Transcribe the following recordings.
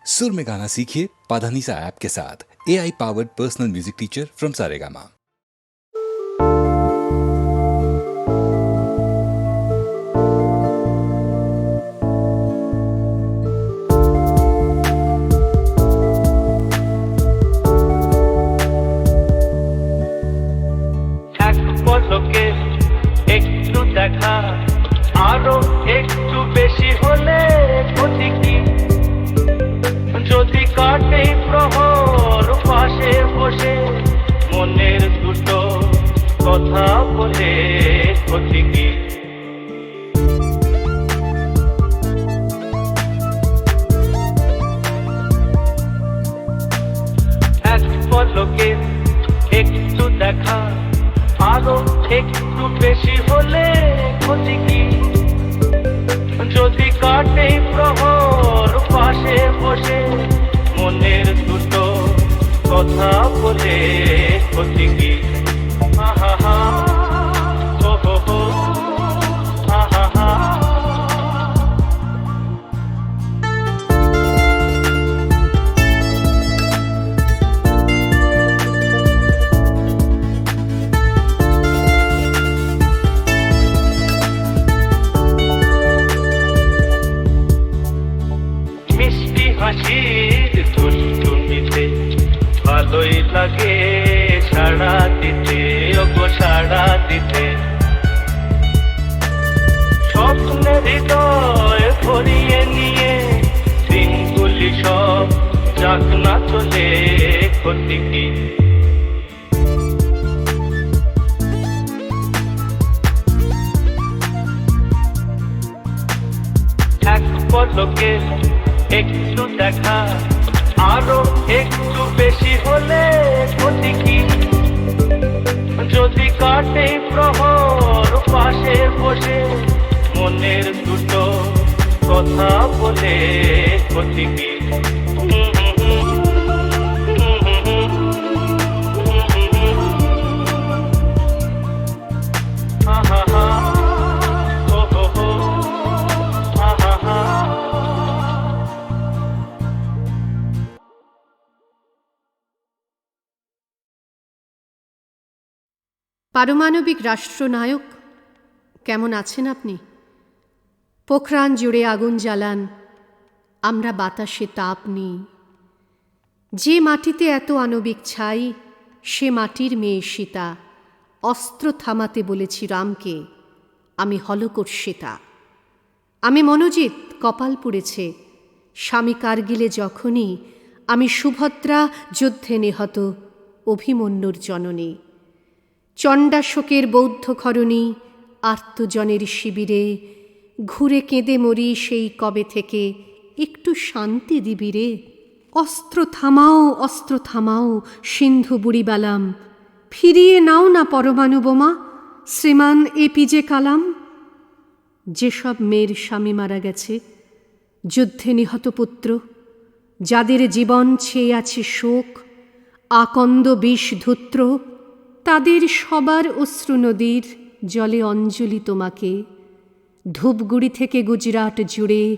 सुर में गाना सीखिए पाधानीसा ऐप के साथ। AI powered personal music teacher from Saregama. একটু দেখা আরো একটু বেশি হলে ক্ষতি কি? যদি কাটে প্রহর পাশে বসে মনের দুটো কথা বলে ক্ষতি কি? এক পলকে একটু দেখা আরো একটু বেশি হলে ক্ষতি কি? যদি কাটে প্রহর পাশে বসে মনের দুটো কথা বলে ক্ষতি কি? আহা হা ও হো হো আহা হা। হাসির দুষ্টুমিতে ভালোই লাগে সাড়া দিতে, ওগো সাড়া দিতে। স্বপ্নের হৃদয় ভরিয়ে নিয়ে দিনগুলি সব যাক না চলে ক্ষতি কি? এক পলকে একটু দেখা আরো একটু বেশি হলে ক্ষতি কি? যদি কাটে প্রহর পাশে বসে মনের দুটো কথা বলে ক্ষতি কি? আহা হা ও হো হো আহা হা। পারমাণবিক রাষ্ট্রনায়ক কেমন আছেন আপনি? পোখরান জুড়ে আগুন জ্বালান, আমরা বাতাসে তাপ নিই। যে মাটিতে এত আণবিক ছাই, সে মাটির মেয়ে সীতা। অস্ত্র থামাতে বলেছি রামকে, আমি হলকর্ষিতা। আমি মনোজিৎ, কপাল পুড়েছে স্বামী কার্গিলে যখনই আমি সুভদ্রা যুদ্ধে নিহত অভিমন্যুর জননী। চণ্ডাশোকের বৌদ্ধ খরণী আর্তজনের শিবিরে ঘুরে কেঁদে মরি সেই কবে থেকে, একটু শান্তি দিবি রে। অস্ত্র থামাও, অস্ত্র থামাও সিন্ধু বুড়িবালাম, ফিরিয়ে নাও না পরমাণু বোমা শ্রীমান APJ কালাম। যেসব মেয়ের স্বামী মারা গেছে, যুদ্ধে নিহত পুত্র, যাদের জীবন ছেয়ে আছে শোক আকন্দ বিষ ধূত্র, তাদের সবার অশ্রু নদীর জলে অঞ্জলি তোমাকে। ধূপগুড়ি থেকে গুজরাট জুড়ে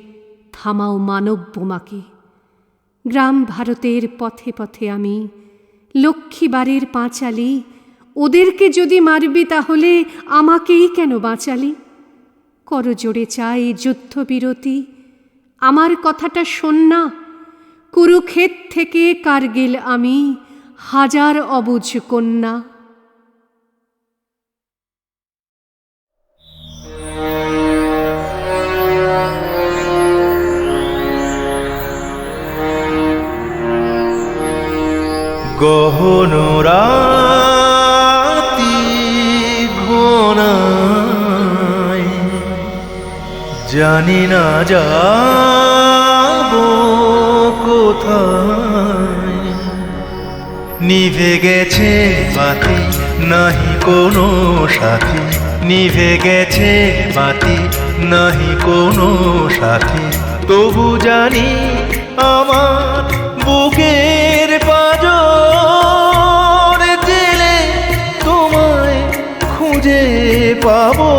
থামাও মানব বোমাকে। গ্রাম ভারতের পথে পথে আমি লক্ষ্মীবারের পাঁচালি, ওদেরকে যদি মারবি তাহলে আমাকেই কেন বাঁচালি? করজোড়ে চাই যুদ্ধবিরতি, আমার কথাটা শোন না। কুরুক্ষেত্র থেকে কার্গিল আমি, হাজার অবুঝ কন্যা। গহন রাতি ঘনায় জানি না যাব কোথায়। নিভে গেছে বাতি নাহি কোনো সাথী, নিভে গেছে বাতি নাহি কোনো সাথী। তবু জানি আমার বুকের পাঁজর জেলে তোমায় খুঁজে পাবো।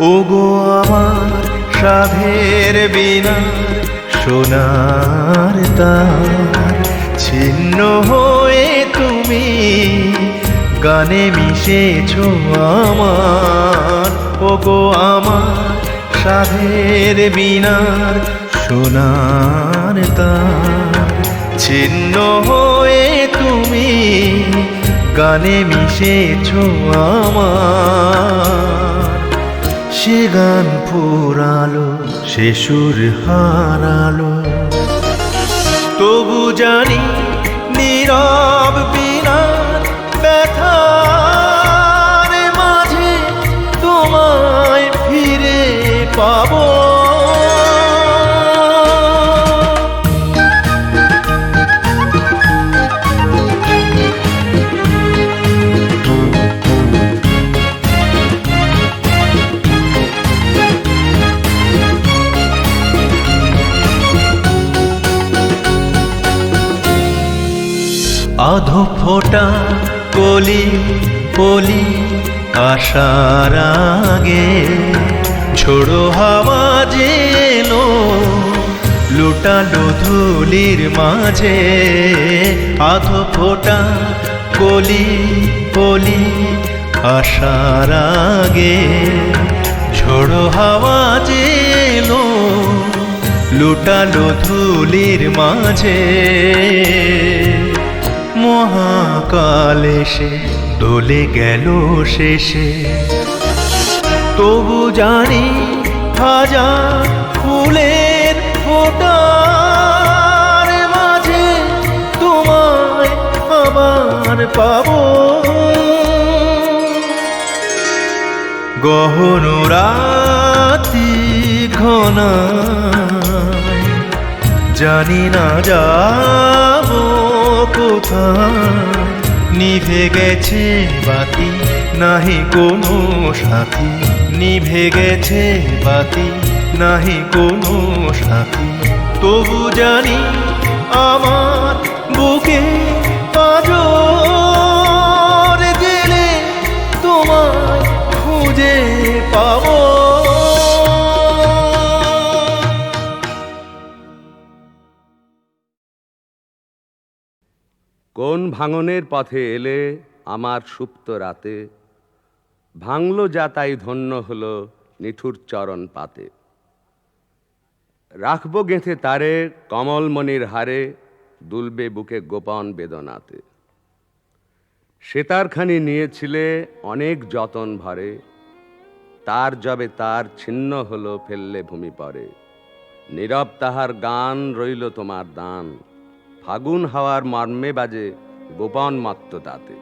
ওগো আমার সাধের বিনার সোনার তার ছিন্ন হয়ে তুমি গানে মিশেছো আমার, ওগো আমার সাধের বিনার সোনার তার ছিন্ন হয়ে তুমি গানে মিশেছো আমার। সে গান ফুরালো, সে সুর হারালো, তবু জানি নীরব বিনার ব্যথার মাঝে তোমায় ফিরে পাবো। আধো ফোটা কলি কলি আসার আগে ঝোড়ো হাওয়া যেলো লুটালো ধুলির মাঝে। আধো ফোটা কলি কলি আসার আগে ঝোড়ো হাওয়া যেলো লুটালো ধুলির মাঝে। মহাকাল এসে দোলে গেল শেষে, তবু জানি হাজার ফুলের ফোটার মাঝে তোমায় আবার পাবো। গহন রাতি ঘনায় জানি না যাবো কোথায়, নিভে গেছে বাতি নাহি কোনো সাথী, নিভে গেছে বাতি নাহি কোনো সাথী, তবু জানি আমার বুকে পাঁজর গেলে তোমায় খুঁজে পাবো। কোন ভাঙনের পথে এলে আমার সুপ্ত রাতে, ভাঙল যা তাই ধন্য হলো নিঠুর চরণ পাতে। রাখবো গেঁথে তারে কমলমণির হারে, দুলবে বুকে গোপন বেদনাতে। সেতারখানি নিয়েছিলে অনেক যতন ভরে, তার যবে তার ছিন্ন হলো ফেললে ভূমি পরে। নীরব তাহার গান রইল তোমার দান, ফাগুন হাওয়ার মর্মে বাজে গোপন মত্ত তাতে।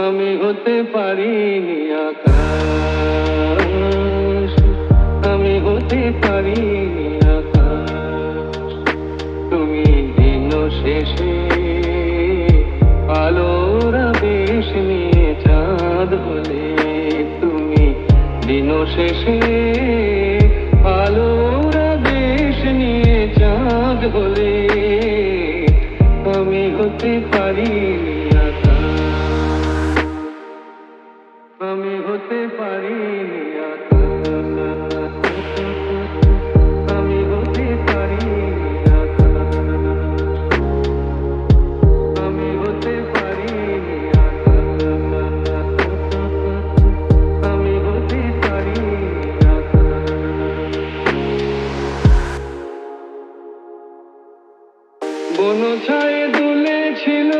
আমি হতে পারিনি আকাশ, আমি হতে পারিনি আকাশ, তুমি দিন শেষে আলোর আবেশ নিয়ে চাঁদ হলে, তুমি দিন শেষে আলোর আবেশ নিয়ে চাঁদ হলে, আমি হতে পারিনি আকাশ, আমি হতে পারিনি আকাশ, আমি হতে পারিনি আকাশ, আমি হতে পারিনি আকাশ, আমি হতে পারিনি আকাশ। বনছায়ে দুলেছিল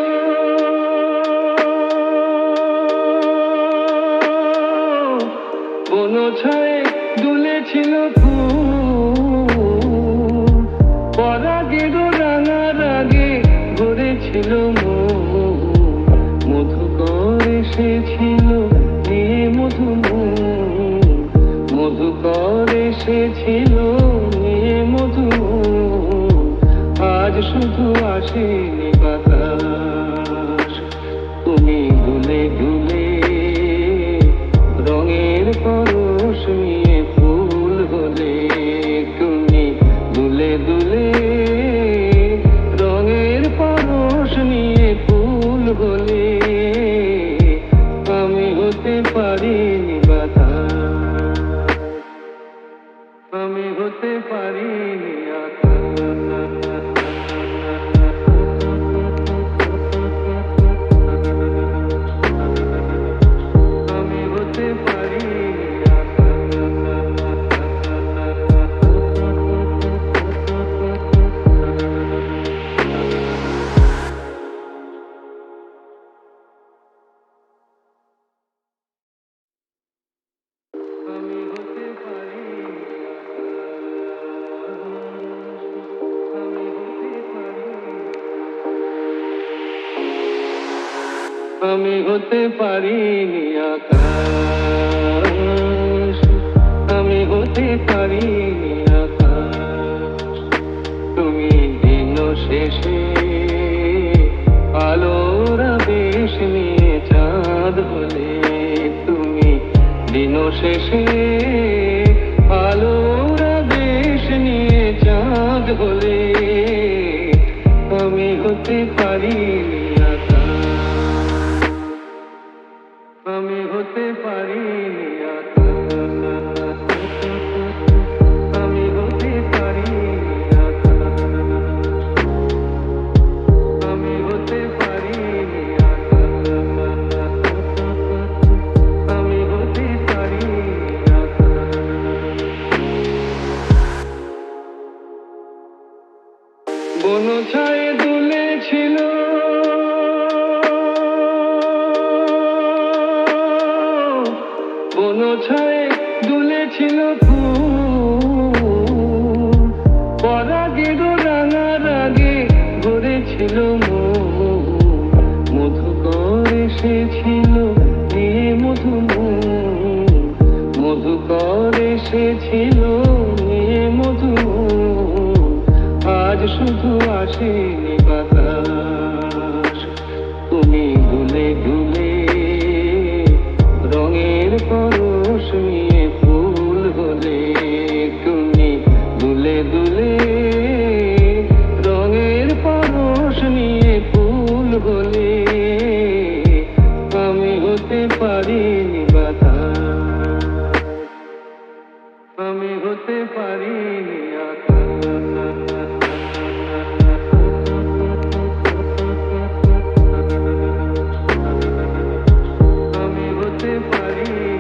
বনছায়ে দুলেছিল ফুল, পরাগের রাঙা রাগে ভরেছিল মন, মধুকর এসেছিল নিয়ে মধু, মধুকর এসেছিল নিয়ে মধু, আজ শুধু আসেনি বাতাস, তুমি দুলে দুলে রঙের পরশ নিয়ে ফুল হলে, তুমি দুলে দুলে আমি হতে পারিনি আকাশ, আমি হতে পারিনি আকাশ। তুমি দিন শেষে আলোর আবেশ নিয়ে চাঁদ হলে, তুমি দিন শেষে আলোর আবেশ নিয়ে চাঁদ হলে, আমি হতে পারিনি আকাশ, আমি হতে পারিনি আকাশ, আমি হতে পারিনি আকাশ, আমি হতে পারিনি আকাশ, আমি হতে পারিনি আকাশ। বন ছায়ে দুলেছিল বন ছায়ে দুলেছিল ফুল, পরাগের রাঙা রাগে ভরেছিল মন, মধুকর এসেছিল নিয়ে মধু, মধুকর এসেছিল নিয়ে মধু, আজ শুধু আসেনি বাতাস। তুমি দুলে দুলে রঙের পরশ নিয়ে ফুল হলে, তুমি দুলে দুলে রঙের পরশ নিয়ে ফুল হলে, আমি হতে পারিনি বাতাস, আমি হতে পারিনি আকাশ, আমি হতে পারিনি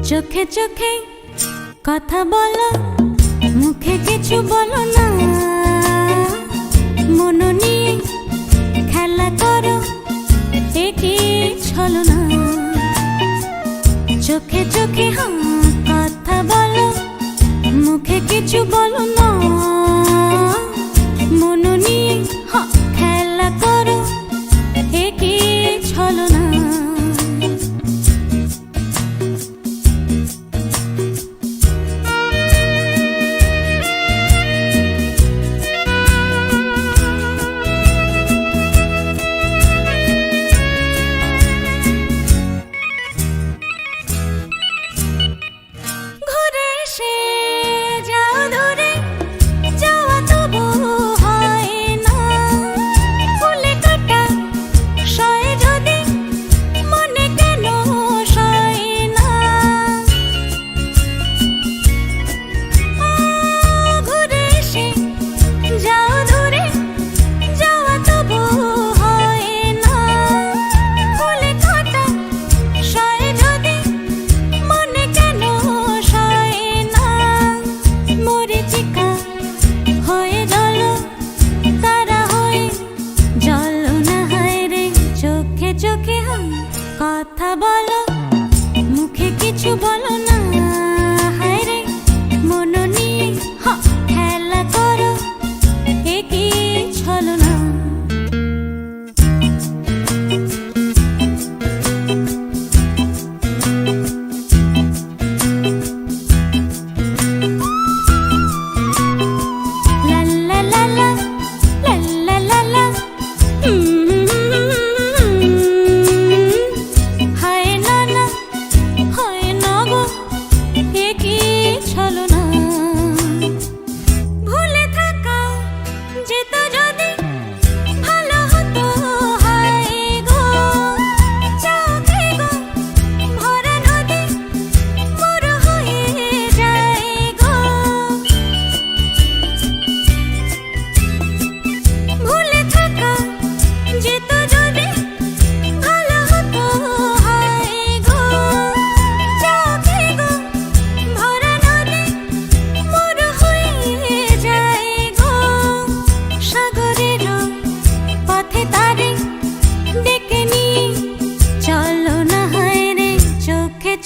চোখে চোখে কথা বলো, মুখে কিছু বলো না, মন নিয়ে খেলা করো, একই ছলনা। চোখে চোখে কথা বলো, মুখে কিছু বলো না, মন নিয়ে খেলা করো, একই ছলনা।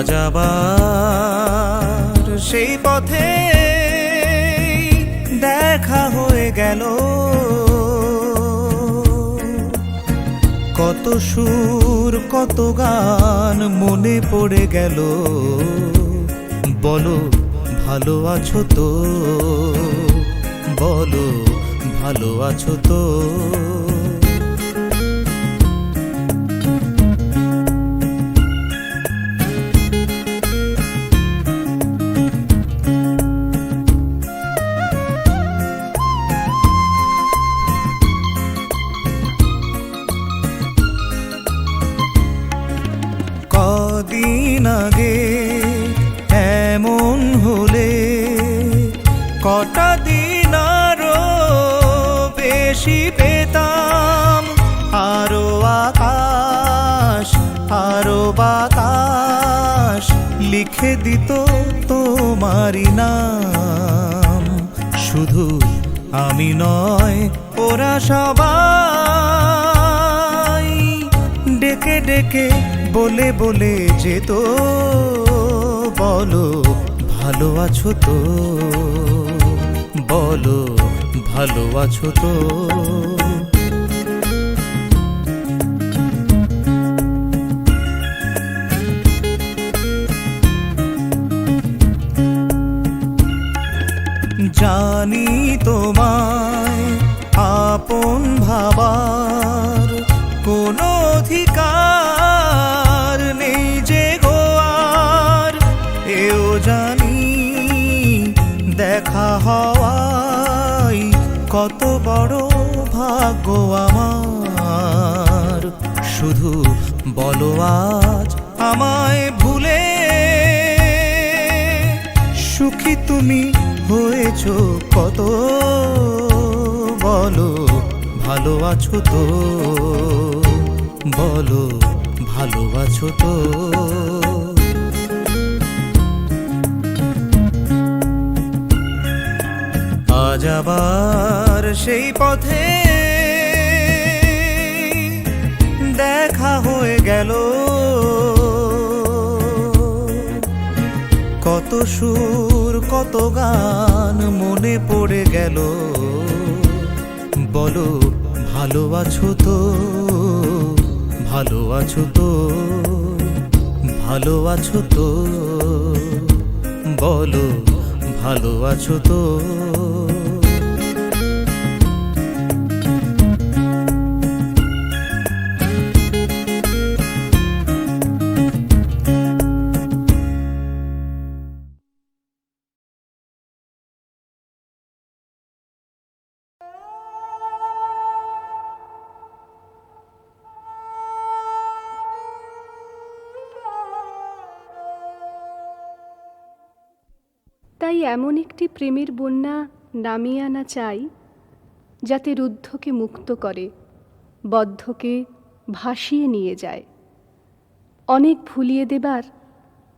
আজ আবার সেই পথে দেখা হয়ে গেল, কত সুর কত গান মনে পড়ে গেল। বলো ভালো আছো তো, বলো ভালো আছো তো। কদিন আগে এমন হলে কটা দিন আরো বেশি পেতাম, আরো আকাশ আরো বাতাস লিখে দিত তোমারই নাম। শুধু আমি নয় ওরা সবাই ডেকে ডেকে বলে বলে যেত, বলো ভালো আছো তো, বলো ভালো আছো তো। জানি তোমায় আপন ভাবার কোনো অধিকার নেই যে গোয়ার, এও জানি দেখা হওয়াই কত বড় ভাগ্য আমার। শুধু বলো আজ আমায় ভুলে সুখী তুমি হয়েছো কত, বলো ভালো আছো তো, বলো ভালো আছো তো। আজ আবার সেই পথে দেখা হয়ে গেল, কত সুর কত গান মনে পড়ে গেল। বলো ভালো আছো তো, ভালো আছো তো, ভালো আছো তো, বলো ভালো আছো তো। তাই এমন একটি প্রেমের বন্যা নামিয়ে আনা চাই, যাতে রুদ্ধকে মুক্ত করে, বদ্ধকে ভাসিয়ে নিয়ে যায়। অনেক ভুলিয়ে দেবার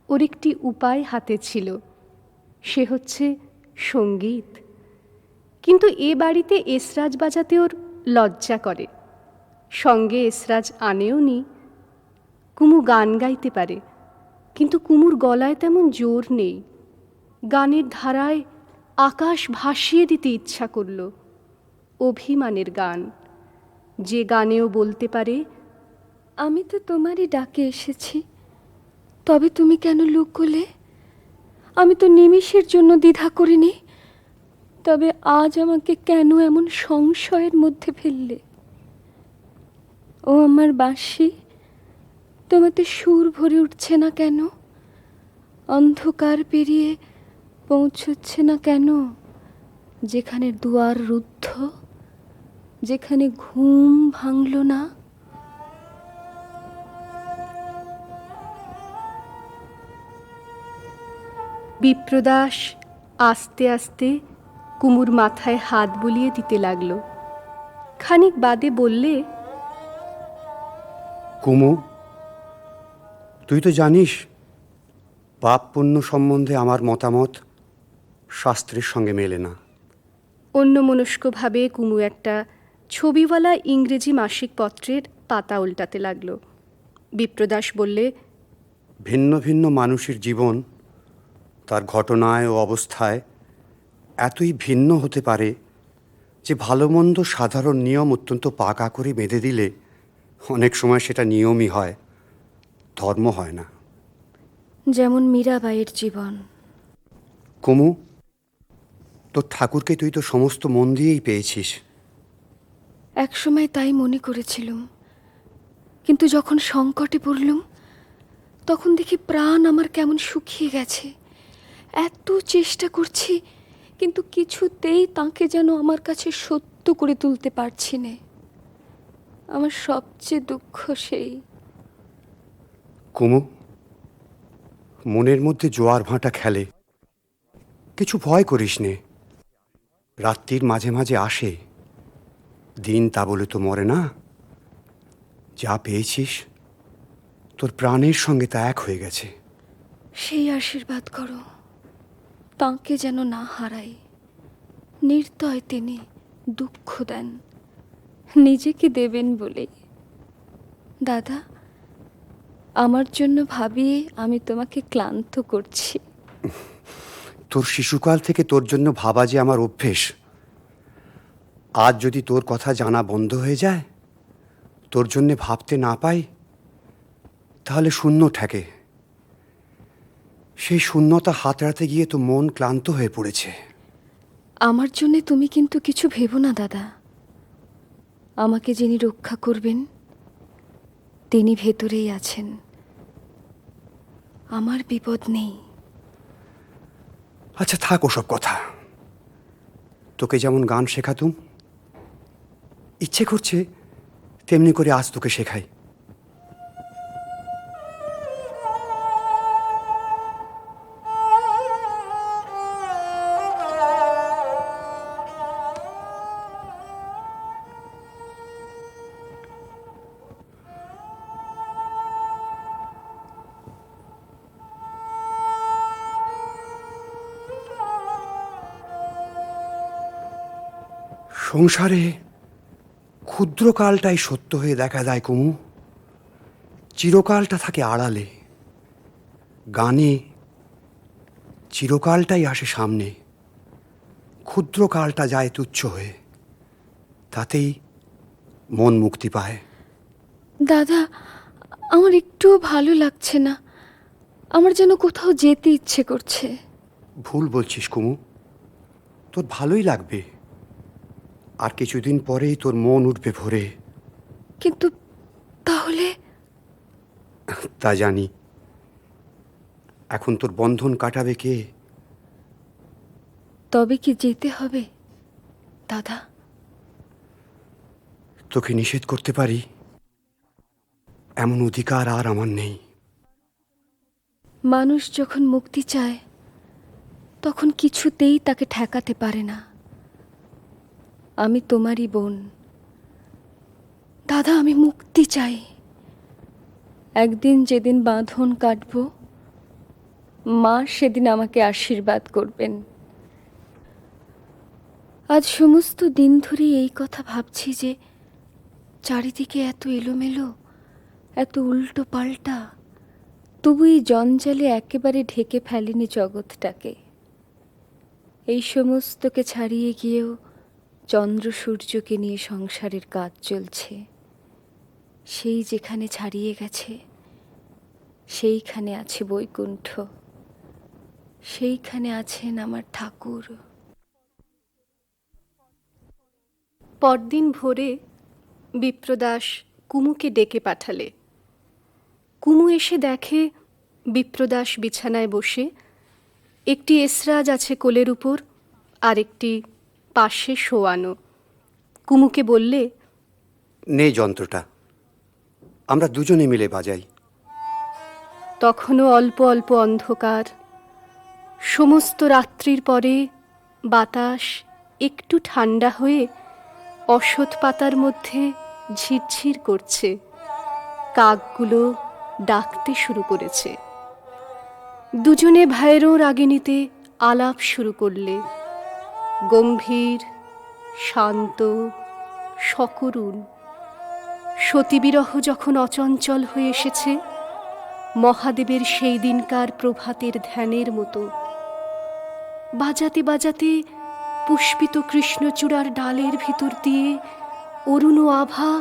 ওর একটি উপায় হাতে ছিল, সে হচ্ছে সঙ্গীত। কিন্তু এ বাড়িতে এসরাজ বাজাতে ওর লজ্জা করে, সঙ্গে এসরাজ আনেও নি। কুমু গান গাইতে পারে, কিন্তু কুমুর গলায় তেমন জোর নেই। গানের ধারায় আকাশ ভাসিয়ে দিতে ইচ্ছা করল, অভিমানের গান, যে গানেও বলতে পারে, আমি তো তোমারই ডাকে এসেছি, তবে তুমি কেন লুকোলে? আমি তো নিমিষের জন্য দ্বিধা করিনি, তবে আজ আমাকে কেন এমন সংশয়ের মধ্যে ফেললে? ও আমার বাঁশি, তোমাতে সুর ভরে উঠছে না কেন? অন্ধকার পেরিয়ে পৌঁছচ্ছে না কেন যেখানে দুয়ার রুদ্ধ, যেখানে ঘুম ভাঙল না? বিপ্রদাস আস্তে আস্তে কুমুর মাথায় হাত বুলিয়ে দিতে লাগল। খানিক বাদে বললে, কুমু, তুই তো জানিস পাপ পুণ্য সম্বন্ধে আমার মতামত শাস্ত্রের সঙ্গে মেলে না। অন্যমনস্কভাবে কুমু একটা ছবিওয়ালা ইংরেজি মাসিক পত্রের পাতা উল্টাতে লাগল। বিপ্রদাস বললে, ভিন্ন ভিন্ন মানুষের জীবন তার ঘটনায় ও অবস্থায় এতই ভিন্ন হতে পারে যে ভালো মন্দ সাধারণ নিয়ম অত্যন্ত পাকা করে বেঁধে দিলে অনেক সময় সেটা নিয়মই হয়, ধর্ম হয় না। যেমন মীরাবাইয়ের জীবন। কুমু, তোর ঠাকুরকে তুই তো সমস্ত মন দিয়েই পেয়েছিস। একসময় তাই মনে করেছিলুম, কিন্তু যখন সংকটে পড়লুম তখন দেখি প্রাণ আমার কেমন শুকিয়ে গেছে। এত চেষ্টা করছি, কিন্তু কিছুতেই তাকে যেন আমার কাছে সত্য করে তুলতে পারছি নে। আমার সবচেয়ে দুঃখ সেই। কুমু, মনের মধ্যে জোয়ার ভাঁটা খেলে, কিছু ভয় করিস নে। রাত্রির মাঝে মাঝে আসে, দিন তা বলে তো মরে না। যা পেয়েছিস তোর প্রাণের সঙ্গে তা এক হয়ে গেছে। সেই আশীর্বাদ করো, তাঁকে যেন না হারাই। নির্দয় তিনি দুঃখ দেন, নিজেকে দেবেন বলেই। দাদা, আমার জন্য ভাবিয়ে আমি তোমাকে ক্লান্ত করছি। তোর শিশুকাল থেকে তোর জন্য ভাবা যে আমার অভ্যেস। আজ যদি তোর কথা জানা বন্ধ হয়ে যায়, তোর জন্যে ভাবতে না পাই, তাহলে শূন্য ঠেকে। সেই শূন্যতা হাতড়াতে গিয়ে তো মন ক্লান্ত হয়ে পড়েছে। আমার জন্যে তুমি কিন্তু কিছু ভেবো না দাদা। আমাকে যিনি রক্ষা করবেন তিনি ভেতরেই আছেন, আমার বিপদ নেই। আচ্ছা থাক ওসব কথা। তোকে যেমন গান শেখাতুম, ইচ্ছে করছে তেমনি করে আজ তোকে শেখাই। সংসারে ক্ষুদ্রকালটাই সত্য হয়ে দেখা দেয় কুমু, চিরকালটা থাকে আড়ালে। গানে চিরকালটাই আসে সামনে, ক্ষুদ্রকালটা যায় তুচ্ছ হয়ে, তাতেই মন মুক্তি পায়। দাদা, আমার একটুও ভালো লাগছে না। আমার যেন কোথাও যেতে ইচ্ছে করছে। ভুল বলছিস কুমু, তোর ভালোই লাগবে। আর কিছুদিন পরেই তোর মন উঠবে ভরে। কিন্তু তাহলে? তা জানি। এখন তোর বন্ধন কাটাবে কে? তবে কি যেতে হবে দাদা? তোকে নিষেধ করতে পারি এমন অধিকার আর আমার নেই। মানুষ যখন মুক্তি চায় তখন কিছুতেই তাকে ঠেকাতে পারে না। আমি তোমারই বোন দাদা, আমি মুক্তি চাই। একদিন যেদিন বাঁধন কাটব, মা সেদিন আমাকে আশীর্বাদ করবেন। আজ সমস্ত দিন ধরে এই কথা ভাবছি যে চারিদিকে এত এলোমেলো, এত উল্টো পাল্টা, তবু এই জঞ্জালে একেবারে ঢেকে ফেলেনি জগৎটাকে। এই সমস্তকে ছাড়িয়ে গিয়েও চন্দ্র সূর্যকে নিয়ে সংসারের কাজ চলছে। সেই যেখানে ছাড়িয়ে গেছে সেইখানে আছে বৈকুণ্ঠ, সেইখানে আছেন আমার ঠাকুর। পরদিন ভোরে বিপ্রদাস কুমুকে ডেকে পাঠালে। কুমু এসে দেখে বিপ্রদাস বিছানায় বসে, একটি এসরাজ আছে কোলের উপর, আর একটি পাশে শোয়ানো। কুমুকে বললে, নে যন্ত্রটা, আমরা দুজনে মিলে বাজাই। তখনও অল্প অল্প অন্ধকার। সমস্ত রাত্রির পরে বাতাস একটু ঠান্ডা হয়ে অশ্বত্থ পাতার মধ্যে ঝিরঝির করছে। কাকগুলো ডাকতে শুরু করেছে। দুজনে ভাইয়েরও রাগিনীতে আলাপ শুরু করলে, গম্ভীর, শান্ত, সকরুণ। সতীবিরহ যখন অচঞ্চল হয়ে এসেছে, মহাদেবের সেই দিনকার প্রভাতের ধ্যানের মতো। বাজাতে বাজাতে পুষ্পিত কৃষ্ণচূড়ার ডালের ভিতর দিয়ে অরুণ আভা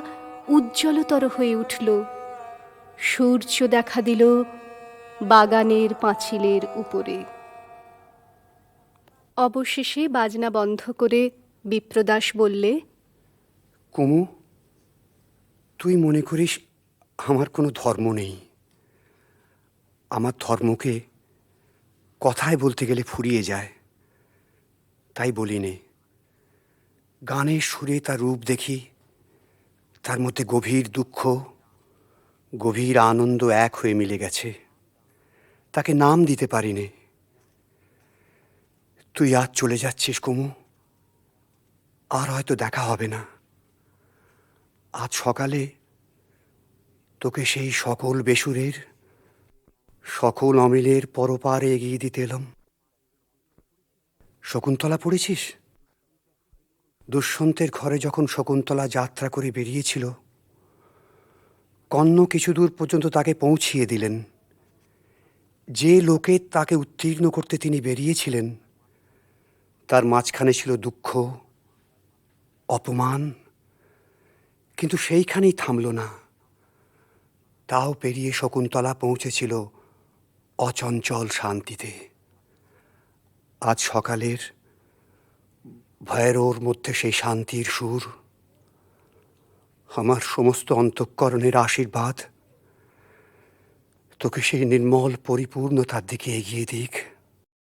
উজ্জ্বলতর হয়ে উঠল। সূর্য দেখা দিল বাগানের পাঁচিলের উপরে। অবশেষে বাজনা বন্ধ করে বিপ্রদাস বললে, কুমু, তুই মনে করিস আমার কোনো ধর্ম নেই। আমার ধর্মকে কথায় বলতে গেলে ফুরিয়ে যায়, তাই বলি নে। গানের সুরে তার রূপ দেখি, তার মধ্যে গভীর দুঃখ, গভীর আনন্দ এক হয়ে মিলে গেছে। তাকে নাম দিতে পারি নে। তুই আজ চলে যাচ্ছিস কুমু, আর হয়তো দেখা হবে না। আজ সকালে তোকে সেই সকল বেসুরের, সকল অমিলের পরপারে এগিয়ে দিতে এলাম। শকুন্তলা পড়েছিস? দুষ্যন্তের ঘরে যখন শকুন্তলা যাত্রা করে বেরিয়েছিল, কর্ণ কিছু দূর পর্যন্ত তাকে পৌঁছিয়ে দিলেন। যে লোকে তাকে উত্তীর্ণ করতে তিনি বেরিয়েছিলেন, তার মাঝখানে ছিল দুঃখ, অপমান, কিন্তু সেইখানেই থামল না। তাও পেরিয়ে শকুন্তলা পৌঁছেছিল অচঞ্চল শান্তিতে। আজ সকালের ভয়ের মধ্যে সেই শান্তির সুর, আমার সমস্ত অন্তঃকরণের আশীর্বাদ তোকে সেই নির্মল পরিপূর্ণতার দিকে এগিয়ে দিক।